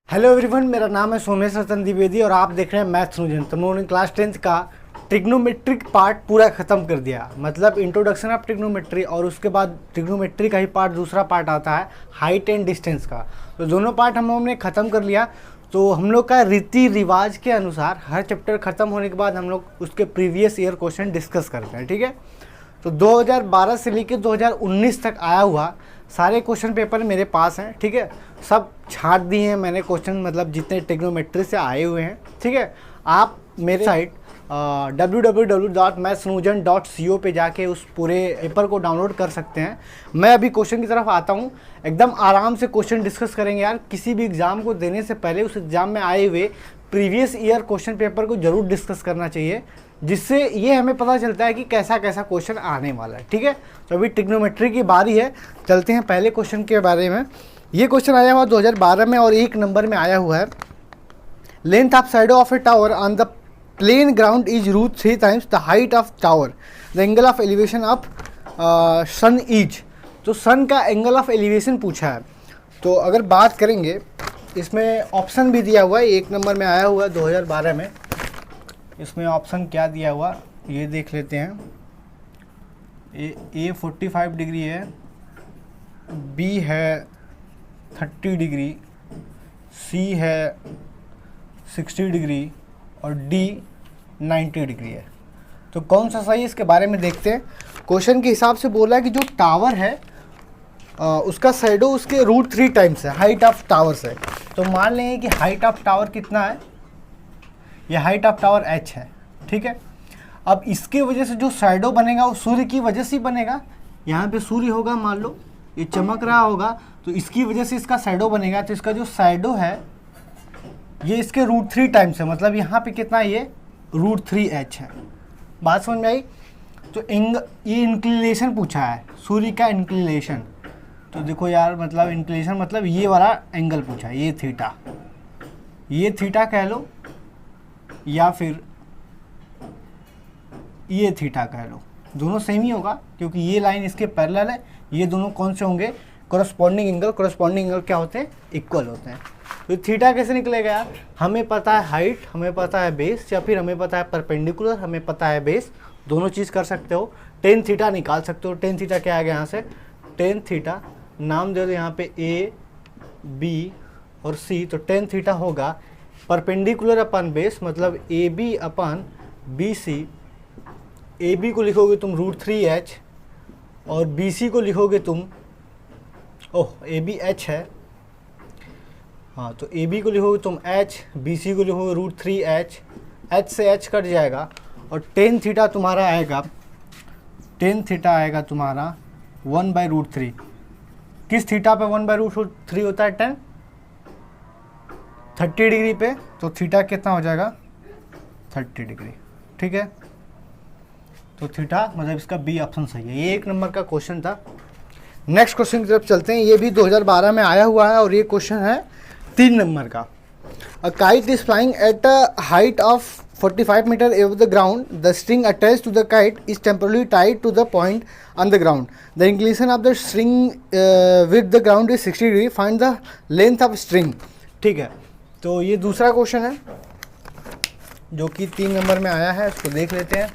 Hello everyone, मेरा नाम है सोमेश रतन द्विवेदी और आप देख रहे हैं मैथ्स नूजन। तो उन्होंने क्लास 10th का ट्रिग्नोमेट्रिक पार्ट पूरा ख़त्म कर दिया, मतलब इंट्रोडक्शन ऑफ ट्रिग्नोमेट्री, और उसके बाद ट्रिग्नोमेट्री का ही पार्ट दूसरा पार्ट आता है हाइट एंड डिस्टेंस का। तो दोनों पार्ट हम लोगों ने ख़त्म कर लिया। तो हम लोग का रीति रिवाज के अनुसार हर चैप्टर ख़त्म होने के बाद हम लोग उसके प्रीवियस ईयर क्वेश्चन डिस्कस करते हैं, ठीक है। तो 2012 से लेकर 2019 तक आया हुआ सारे क्वेश्चन पेपर मेरे पास हैं, ठीक है। सब छांट दिए हैं मैंने क्वेश्चन, मतलब जितने ट्रिग्नोमेट्री से आए हुए हैं, ठीक है। आप मेरे साइट www.mathsnujan.co पे जाके उस पूरे पेपर को डाउनलोड कर सकते हैं। मैं अभी क्वेश्चन की तरफ आता हूँ, एकदम आराम से क्वेश्चन डिस्कस करेंगे यार। किसी भी एग्ज़ाम को देने से पहले उस एग्ज़ाम में आए हुए प्रीवियस ईयर क्वेश्चन पेपर को ज़रूर डिस्कस करना चाहिए, जिससे ये हमें पता चलता है कि कैसा कैसा क्वेश्चन आने वाला है, ठीक है। तो अभी ट्रिग्नोमेट्री की बारी है, चलते हैं पहले क्वेश्चन के बारे में। ये क्वेश्चन आया हुआ 2012 में और 1 नंबर में आया हुआ है। Length of side of a tower on the plane ground is √3 times the height of tower, the angle of elevation of sun is. तो सन का एंगल ऑफ एलिवेशन पूछा है। तो अगर बात करेंगे, इसमें ऑप्शन भी दिया हुआ है, 1 नंबर में आया हुआ है 2012 में। इसमें ऑप्शन क्या दिया हुआ ये देख लेते हैं। ए 45 डिग्री है, बी है 30 डिग्री, सी है 60 डिग्री और डी 90 डिग्री है। तो कौन सा सही है इसके बारे में देखते हैं। क्वेश्चन के हिसाब से बोला है कि जो टावर है उसका शैडो उसके √3 टाइम्स है हाइट ऑफ टावर से। तो मान लेंगे कि हाइट ऑफ टावर कितना है, ये हाइट ऑफ टावर h है, ठीक है। अब इसके वजह से जो शैडो बनेगा वो सूर्य की वजह से ही बनेगा। यहाँ पे सूर्य होगा, मान लो ये चमक रहा होगा, तो इसकी वजह से इसका शैडो बनेगा। तो इसका जो शैडो है ये इसके √3 टाइम्स है, मतलब यहाँ पे कितना है, ये √3h है। बात समझ में आई। तो ये इंक्लिनेशन पूछा है, सूर्य का इंक्लिनेशन। तो देखो यार, मतलब इंक्लिनेशन मतलब ये वाला एंगल पूछा है, ये थीटा कह लो या फिर ये थीटा कह लो, दोनों सेम ही होगा क्योंकि ये लाइन इसके पैरेलल है। ये दोनों कौन से होंगे, कॉरस्पॉन्डिंग एंगल क्या होते हैं, इक्वल होते हैं। तो थीटा कैसे निकलेगा यार, हमें पता है हाइट, हमें पता है बेस, या फिर हमें पता है परपेंडिकुलर, हमें पता है बेस। दोनों चीज़ कर सकते हो। टेन थीटा निकाल सकते हो। टेन थीटा क्या आ गया यहाँ से, टेन थीटा नाम दे दो यहाँ पे ए बी और सी। तो टेन थीटा होगा परपेंडिकुलर अपन बेस, मतलब A B upon B C. A B को लिखोगे तुम √3h और बी सी को लिखोगे तुम, ए बी एच है, हाँ, तो ए बी को लिखोगे तुम h, बी सी को लिखोगे √3h, h से h कट जाएगा और टेन थीटा तुम्हारा आएगा, टेन थीटा आएगा तुम्हारा 1/√3। किस थीटा पे 1/√3 होता है, 30 डिग्री पे। तो थीटा कितना हो जाएगा, 30 डिग्री, ठीक है। तो थीटा मतलब इसका बी ऑप्शन सही है। ये 1 नंबर का क्वेश्चन था। नेक्स्ट क्वेश्चन की तरफ चलते हैं। ये भी 2012 में आया हुआ है और ये क्वेश्चन है 3 नंबर का। A kite is flying at a height of 45 metre above the ground, the string attach to the kite is temporarily tied to the point on the ground, the inclination of the string with the ground is 60 degree, find the length of string, ठीक है। तो ये दूसरा question है जो कि 3 number में आया है, इसको देख लेते हैं।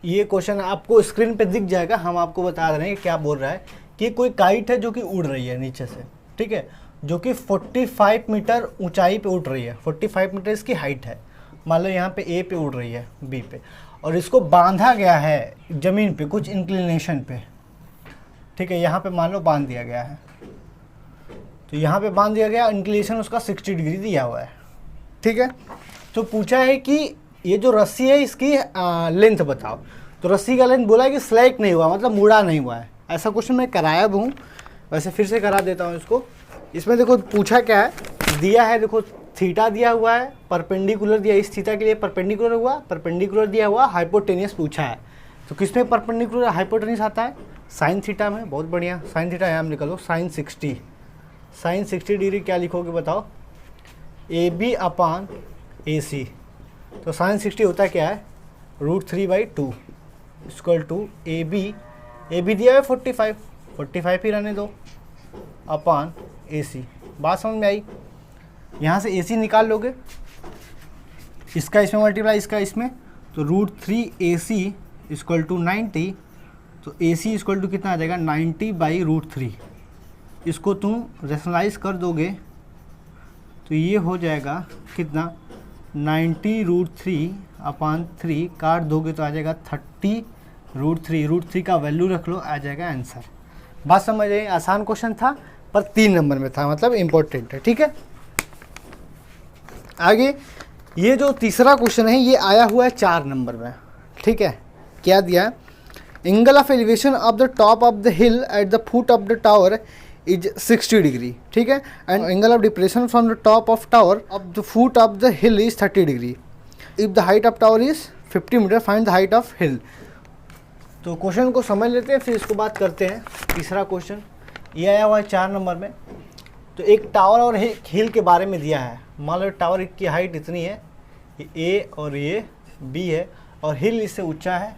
ये क्वेश्चन आपको स्क्रीन पे दिख जाएगा, हम आपको बता रहे हैं कि क्या बोल रहा है कि कोई काइट है जो कि उड़ रही है नीचे से, ठीक है, जो कि 45 मीटर ऊंचाई पे उड़ रही है। 45 मीटर इसकी हाइट है। मान लो यहाँ पे ए पे उड़ रही है, बी पे, और इसको बांधा गया है ज़मीन पे कुछ इंक्लिनेशन पे, ठीक है। यहाँ पे मान लो बांध दिया गया है, तो यहाँ पे बांध दिया गया, इंक्लिनेशन उसका 60 डिग्री दिया हुआ है, ठीक है। तो पूछा है कि ये जो रस्सी है इसकी लेंथ बताओ। तो रस्सी का लेंथ बोला है कि स्लैक नहीं हुआ, मतलब मुड़ा नहीं हुआ है। ऐसा क्वेश्चन मैं कराया भी हूँ, वैसे फिर से करा देता हूँ इसको। इसमें देखो पूछा क्या है, दिया है, देखो थीटा दिया हुआ है, परपेंडिकुलर दिया, इस थीटा के लिए परपेंडिकुलर हुआ, परपेंडिकुलर दिया हुआ, हाइपोटेनियस पूछा है। तो किसमें परपेंडिकुलर हाइपोटेनियस आता है, साइन थीटा में। बहुत बढ़िया, साइन थीटा यहाँ निकलो, साइन 60। साइन 60 डिग्री क्या लिखोगे बताओ, ए बी अपान ए सी। तो साइन 60 होता है क्या है, √3/2 इक्वल टू ए बी दिया है 45 ही रहने दो, अपान AC। बात समझ में आई? यहाँ से AC निकाल लोगे, इसका इसमें मल्टीप्लाई, इसका इसमें, तो √3AC इक्वल टू 90, तो AC इक्वल टू कितना आ जाएगा 90/√3। इसको तुम रेशनलाइज कर दोगे तो ये हो जाएगा कितना 90√3/3, काट दोगे तो आ जाएगा 30√3, √3 का वैल्यू रख लो, आ जाएगा आंसर। बात समझ रहे? आसान क्वेश्चन था पर 3 नंबर में था, मतलब इम्पोर्टेंट है। ठीक है, आगे ये जो तीसरा क्वेश्चन है ये आया हुआ है 4 नंबर में। ठीक है, क्या दिया है? Angle of elevation of the top of the hill at the foot of the tower is 60 degree. ठीक है, and angle of depression from the top of tower of the foot of the hill is 30 degree. If the height of tower is 50 metre, find the height of hill. तो question को समझ लेते हैं, फिर इसको बात करते हैं। तीसरा क्वेश्चन ये आया हुआ है 4 नंबर में। तो एक टावर और हिल के बारे में दिया है। मान लो टावर की हाइट इतनी है, ये A और ये B है, और हिल इससे ऊंचा है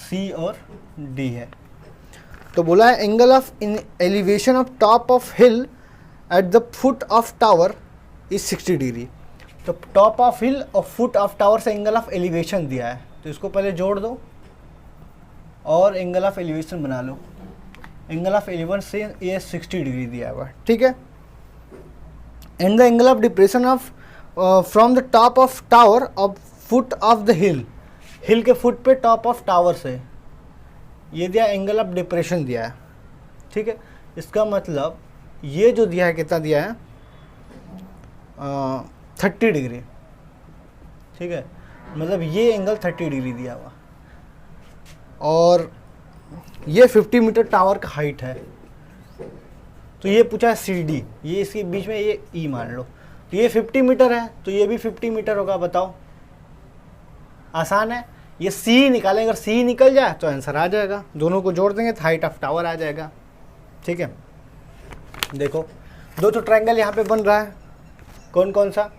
C और D है। तो बोला है angle of elevation of top of hill at the foot of tower is 60 degree. तो टॉप ऑफ हिल और फुट ऑफ टावर से एंगल ऑफ एलिवेशन दिया है, तो इसको पहले जोड़ दो और एंगल ऑफ एलिवेशन बना लो। एंगल ऑफ एलिवेशन से ये 60 डिग्री दिया हुआ है। ठीक है, and the angle of depression of from the top of tower of foot of the hill, hill के फुट पे टॉप ऑफ टावर से ये दिया एंगल ऑफ डिप्रेशन दिया है। ठीक है, इसका मतलब ये जो दिया है कितना दिया है 30 डिग्री। ठीक है, मतलब ये एंगल 30 डिग्री दिया हुआ, और ये 50 मीटर टावर का हाइट है। तो ये पूछा है CD, ये इसके बीच में ये E मान लो, तो ये 50 मीटर है, तो ये भी 50 मीटर होगा। बताओ, आसान है। ये C निकालें, अगर C निकल जाए तो आंसर आ जाएगा। दोनों को जोड़ देंगे तो हाइट ऑफ टावर आ जाएगा। ठीक है, देखो दो तो ट्रायंगल यहाँ पे बन रहा है। कौन कौन सा?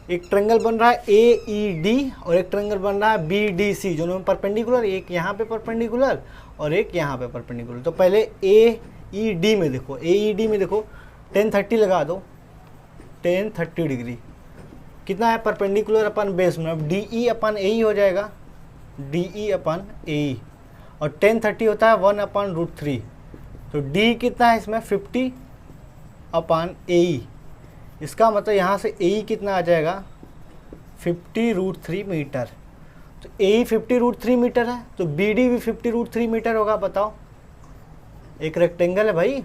एक ट्रायंगल बन रहा है AED और एक ट्रायंगल बन रहा है BDC, दोनों में परपेंडिकुलर, एक यहाँ पे परपेंडिकुलर और एक यहाँ पे परपेंडिकुलर। तो पहले AED में देखो, AED में देखो tan 30 लगा दो, tan 30 डिग्री कितना है परपेंडिकुलर अपन बेस में, अब DE/AE हो जाएगा, DE/AE, और tan 30 होता है 1/√3, तो D कितना है इसमें 50/AE। इसका मतलब यहाँ से AE कितना आ जाएगा 50√3 मीटर। तो AE 50√3 मीटर है, तो BD भी 50√3 मीटर होगा। बताओ, एक रेक्टेंगल है भाई।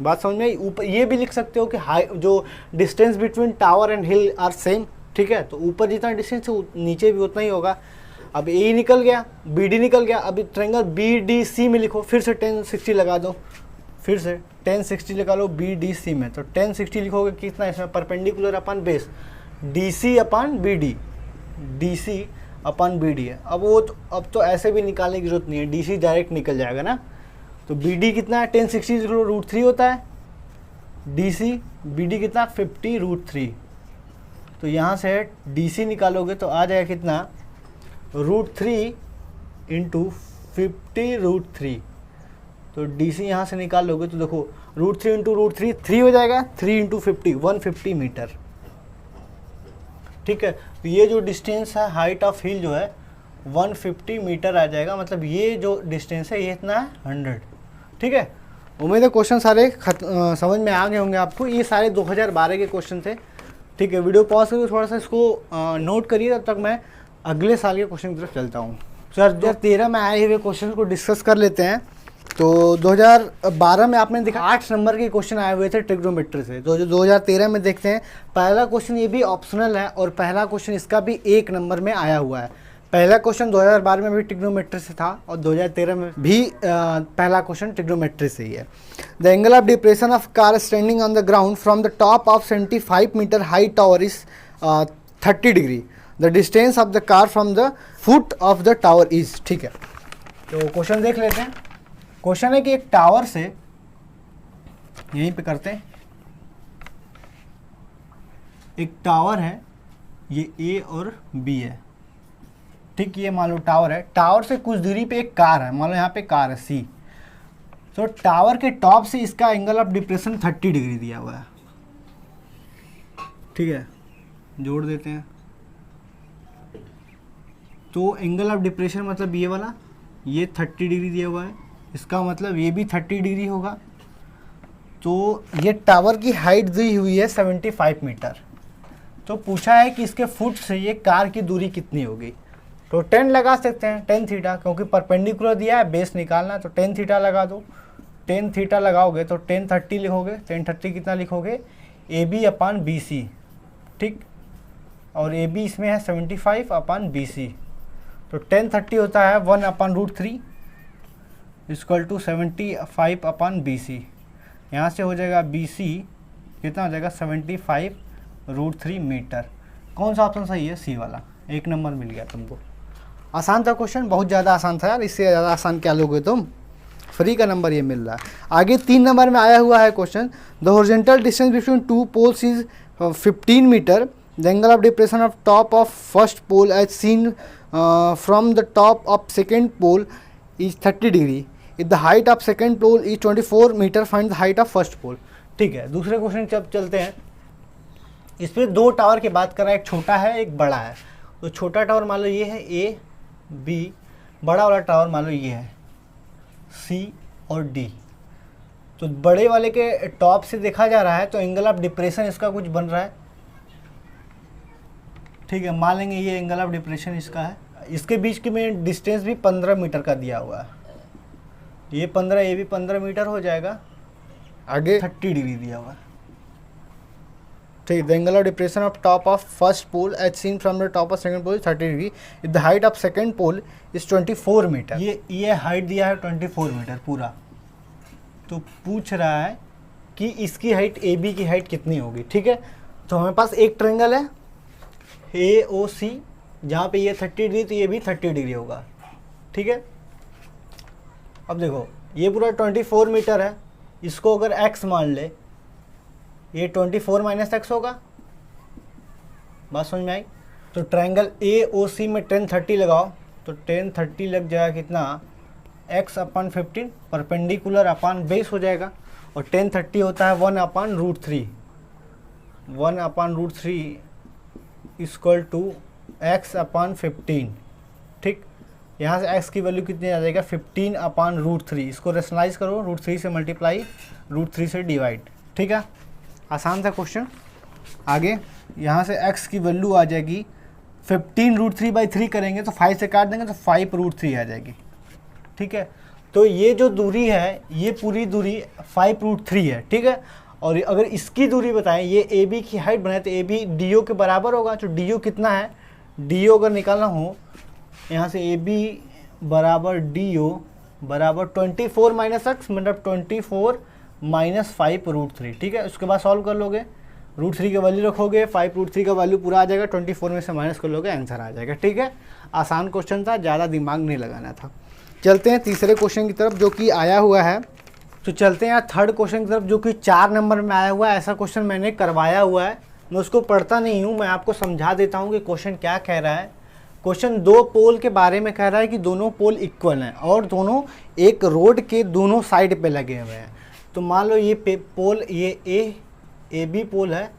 बात समझ में आई? ऊपर ये भी लिख सकते हो कि हाई जो distance between tower and hill are same. ठीक है, तो ऊपर जितना डिस्टेंस है नीचे भी उतना ही होगा। अब AE निकल गया, BD निकल गया, अभी ट्रायंगल BDC में लिखो, फिर से tan 60 लगा दो, फिर से tan 60 लगा लो BDC में। तो tan 60 लिखोगे कितना इसमें perpendicular upon base DC/BD, DC/BD है। अब वो तो अब तो ऐसे भी निकालने की जरूरत नहीं है, DC डायरेक्ट निकल जाएगा ना। तो BD कितना है tan 60 √3 होता है, BD कितना 50√3। तो यहाँ से DC निकालोगे तो आ जाएगा कितना √3 × 50√3। तो DC यहाँ से निकाल लोगे तो देखो √3 × √3 3 हो जाएगा, 3 × 50 150 मीटर। ठीक है, तो ये जो डिस्टेंस है हाइट ऑफ हिल जो है 150 मीटर आ जाएगा। मतलब ये जो डिस्टेंस है ये इतना है 100। ठीक है, उम्मीद है क्वेश्चन सारे समझ में आ गए होंगे आपको। ये सारे 2012 के क्वेश्चन थे। ठीक है, वीडियो पॉज करके थोड़ा सा इसको नोट करिए, तब तक मैं अगले साल के क्वेश्चन की तरफ चलता हूँ। सर 2013 में आए हुए क्वेश्चन को डिस्कस कर लेते हैं। तो 2012 में आपने देखा 8 नंबर के क्वेश्चन आए हुए थे ट्रिग्नोमेट्री से। तो जो 2013 में देखते हैं, पहला क्वेश्चन ये भी ऑप्शनल है और पहला क्वेश्चन इसका भी 1 नंबर में आया हुआ है। पहला क्वेश्चन 2012 में भी ट्रिग्नोमेट्री से था और 2013 में भी पहला क्वेश्चन ट्रिग्नोमेट्री से ही है। The angle of depression of car standing on the ground from the top of 75 metre high tower is 30 degree. The distance of the car from the foot of the tower is. ठीक है, तो question देख लेते हैं। Question है कि एक tower से, यहीं पे करते हैं, एक टावर है, ये A और B है। ठीक, ये मान लो टावर है, टावर से कुछ दूरी पे एक कार है, मान लो यहाँ पे कार है C। तो टावर के टॉप से इसका एंगल ऑफ डिप्रेशन 30 डिग्री दिया हुआ है, ठीक है, जोड़ देते हैं। तो एंगल ऑफ डिप्रेशन मतलब ये वाला, ये 30 डिग्री दिया हुआ है, इसका मतलब ये भी 30 डिग्री होगा। तो ये टावर की हाइट दी हुई है 75 मीटर। तो पूछा है कि इसके फुट से ये कार की दूरी कितनी होगी। तो 10 लगा सकते हैं, 10 थीटा, क्योंकि परपेंडिकुलर दिया है, बेस निकालना है, तो 10 थीटा लगा दो। 10 थीटा लगाओगे तो 10 30 लिखोगे, 10 30 कितना लिखोगे, ए बी अपान बी सी, ठीक, और ए बी इसमें है 75 अपान बी सी। तो 10 30 होता है 1 upon √3 equal to 75 upon B C. यहाँ से हो जाएगा बी सी कितना हो जाएगा 75 √3 मीटर। कौन सा ऑप्शन सही है, सी वाला, 1 नंबर मिल गया तुमको। आसान था क्वेश्चन, बहुत ज़्यादा आसान था यार, इससे ज़्यादा आसान क्या लोगे तुम, फ्री का नंबर ये मिल रहा है। आगे 3 नंबर में आया हुआ है question, the horizontal distance between 2 poles is 15 metre, the angle of depression of top of first pole as seen from the top of second pole is 30 degree, if the height of second pole is 24 metre, find the height of first pole. ठीक है, दूसरे question जब चलते हैं। इस पर 2 tower की बात कर रहा है, एक छोटा है एक बड़ा है। तो छोटा टावर मान लो ये है ए बी, बड़ा वाला टावर मान लो ये है सी और डी। तो बड़े वाले के टॉप से देखा जा रहा है तो एंगल ऑफ डिप्रेशन इसका कुछ बन रहा है, ठीक है, मान लेंगे ये एंगल ऑफ डिप्रेशन इसका है। इसके बीच की में डिस्टेंस भी 15 मीटर का दिया हुआ है, ये 15 ये भी 15 मीटर हो जाएगा, आगे 30 डिग्री दिया हुआ है, ठीक है। The angle of depression of top of first pole as seen from the top of second pole 30 degree, if the height of second pole is 24 metre. ये हाइट दिया है 24 मीटर पूरा। तो पूछ रहा है कि इसकी हाइट ए बी की हाइट कितनी होगी, ठीक है। तो हमारे पास एक ट्रायंगल है ए ओ सी, जहाँ पे ये 30 डिग्री तो ये भी 30 डिग्री होगा, ठीक है। अब देखो ये पूरा 24 मीटर है, इसको अगर x मान ले, ये 24 माइनस x होगा, बात समझ में आई। तो ट्रायंगल ए ओ सी में 10 30 लगाओ, तो 10 30 लग जाएगा कितना, x अपान 15 परपेंडिकुलर अपान बेस हो जाएगा, और 10 30 होता है 1 upon √3, 1 upon √3 equal to x अपान 15, ठीक। यहाँ से x की वैल्यू कितनी आ जाएगा 15 अपान √3, इसको रेशनलाइज करो, √3 से मल्टीप्लाई, √3 से डिवाइड, ठीक है। आसान था क्वेश्चन। आगे यहाँ से x की वैल्यू आ जाएगी 15 √3/3 करेंगे तो 5 से काट देंगे तो 5 √3 आ जाएगी, ठीक है। तो ये जो दूरी है ये पूरी दूरी 5 √3 है, ठीक है। और अगर इसकी दूरी बताएं, ये ए बी की हाइट बनाए तो ए बी डी ओ के बराबर होगा। तो डी ओ कितना है, डी ओ अगर निकालना हो यहाँ से ए बी बराबर डी ओ बराबर 24 माइनस एक्स मतलब 24 माइनस 5 √3, ठीक है। उसके बाद सॉल्व कर लोगे, √3 का वैल्यू रखोगे, 5 √3 का वैल्यू पूरा आ जाएगा, 24 में से माइनस कर लोगे, आंसर आ जाएगा, ठीक है। आसान क्वेश्चन था, ज़्यादा दिमाग नहीं लगाना था। चलते हैं तीसरे क्वेश्चन की तरफ जो कि आया हुआ है। तो चलते हैं थर्ड क्वेश्चन की तरफ जो कि 4 नंबर में आया हुआ है। ऐसा क्वेश्चन मैंने करवाया हुआ है, मैं उसको पढ़ता नहीं हूँ, मैं आपको समझा देता हूँ कि क्वेश्चन क्या कह रहा है। क्वेश्चन 2 पोल के बारे में कह रहा है कि दोनों पोल इक्वल हैं और दोनों एक रोड के दोनों साइड पे लगे हुए हैं। तो मान लो ये पोल, ये ए बी पोल है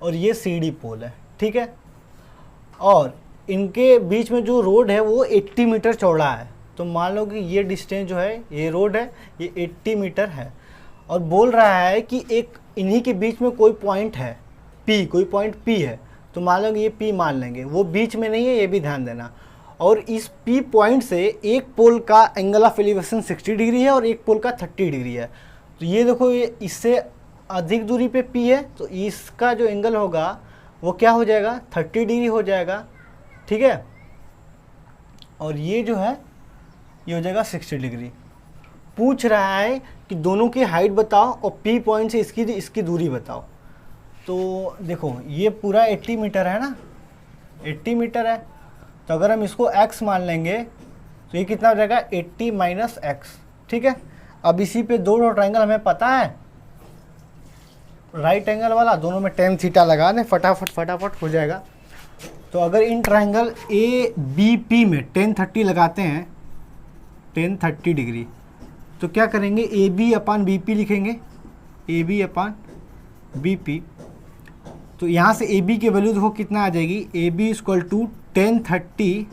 और ये सी डी पोल है, ठीक है। और इनके बीच में जो रोड है वो 80 मीटर चौड़ा है। तो मान लो कि ये डिस्टेंस जो है, ये रोड है, ये 80 मीटर है, और बोल रहा है कि एक इन्हीं के बीच में कोई पॉइंट है P, कोई पॉइंट P है। तो मान लो कि ये P मान लेंगे, वो बीच में नहीं है, ये भी ध्यान देना। और इस P पॉइंट से एक पोल का एंगल ऑफ एलिवेशन 60 डिग्री है और एक पोल का 30 डिग्री है। तो ये देखो, ये इससे अधिक दूरी पे P है, तो इसका जो एंगल होगा वो क्या हो जाएगा, 30 डिग्री हो जाएगा, ठीक है। और ये जो है ये हो जाएगा 60 डिग्री। पूछ रहा है कि दोनों की हाइट बताओ और P पॉइंट से इसकी दूरी बताओ। तो देखो ये पूरा 80 मीटर है ना, 80 मीटर है। तो अगर हम इसको x मान लेंगे तो ये कितना हो जाएगा 80 माइनस x, ठीक है। अब इसी पे 2 ट्रायंगल हमें पता है, राइट एंगल वाला, दोनों में tan थीटा लगा दें, फटाफट हो जाएगा। तो अगर इन ट्रायंगल ए बी पी में tan 30 लगाते हैं, tan 30 डिग्री, तो क्या करेंगे, A B upon B P लिखेंगे, A B upon B P. तो यहाँ से ए बी की वैल्यू देखो कितना आ जाएगी, A B equal to 1030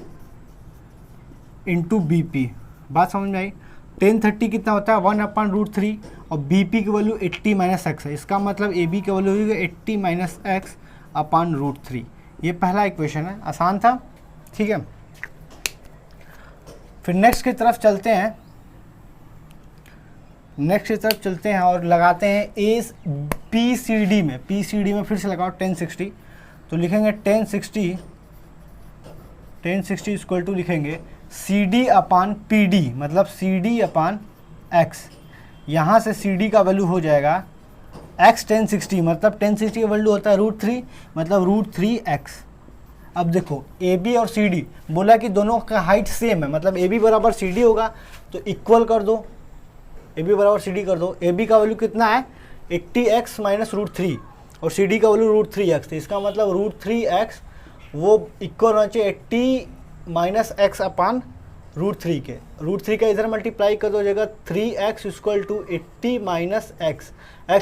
into B P. बात समझ में आई। 1030 कितना होता है 1/√3 और बी पी की वैल्यू 80 माइनस एक्स है। इसका मतलब ए बी की वैल्यू होगी 80 माइनस एक्स अपान √3। ये पहला इक्वेशन है, आसान था, ठीक है। फिर नेक्स्ट की तरफ चलते हैं, और लगाते हैं ए पी सी डी में, फिर से लगाओ 1060। तो लिखेंगे 1060 इक्वल टू लिखेंगे सी डी अपान पी डी, मतलब सी डी अपान एक्स। यहाँ से सी डी का वैल्यू हो जाएगा एक्स 1060, मतलब 1060 का वैल्यू होता है √3, मतलब √3x। अब देखो ए बी और सी डी बोला कि दोनों का हाइट सेम है, मतलब ए बी बराबर सी डी होगा, तो इक्वल कर दो, ए बी बराबर सी डी कर दो। ए बी का वैल्यू कितना है 80x माइनस √3 और सी डी का वैल्यू √3x। तो इसका मतलब √3x वो इक्वल होना चाहिए 80 माइनस एक्स अपान √3 के। √3 का इधर मल्टीप्लाई कर दो जाएगा 3x equal to 80 minus x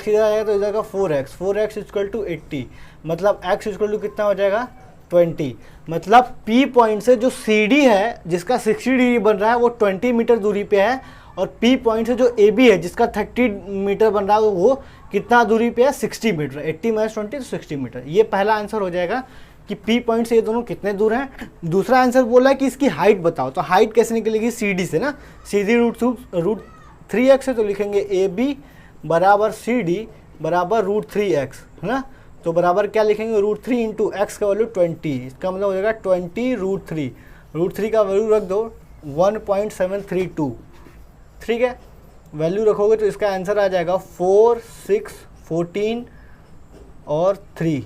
इधर आ जाएगा तो इधर का 4x इक्वल टू 80, मतलब x इक्वल टू कितना हो जाएगा 20। मतलब P पॉइंट से जो CD है जिसका 60 डिग्री बन रहा है वो 20 मीटर दूरी पे है, और P पॉइंट से जो AB है जिसका 30 मीटर बन रहा है वो कितना दूरी पे है 60 मीटर। 80 माइनस 20 तो 60 मीटर। ये पहला आंसर हो जाएगा कि P पॉइंट से ये दोनों कितने दूर हैं। दूसरा आंसर बोला है कि इसकी हाइट बताओ, तो हाइट कैसे निकलेगी CD से ना, CD √3x है, तो लिखेंगे AB बराबर CD बराबर √3x, है ना। तो बराबर क्या लिखेंगे √3 इंटू एक्स का वैल्यू 20, इसका मतलब हो जाएगा 20 √3 का वैल्यू रख दो 1.732, ठीक है। वैल्यू रखोगे तो इसका आंसर आ जाएगा 4, 6, 14 और 3,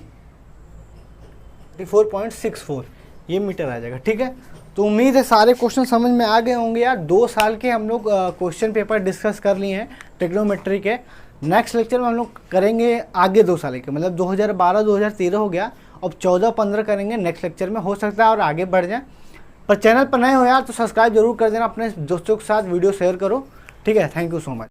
4.64 ये मीटर आ जाएगा, ठीक है। तो उम्मीद है सारे क्वेश्चन समझ में आ गए होंगे यार। 2 साल के हम लोग क्वेश्चन पेपर डिस्कस कर लिए हैं ट्रिग्नोमेट्री के। नेक्स्ट लेक्चर में हम लोग करेंगे आगे 2 साल के, मतलब 2012-2013 हो गया, अब 14-15 करेंगे नेक्स्ट लेक्चर में, हो सकता है और आगे बढ़ जाए। पर चैनल पर नए हो यार तो सब्सक्राइब जरूर कर देना, अपने दोस्तों के साथ वीडियो शेयर करो, ठीक है। Thank you so much.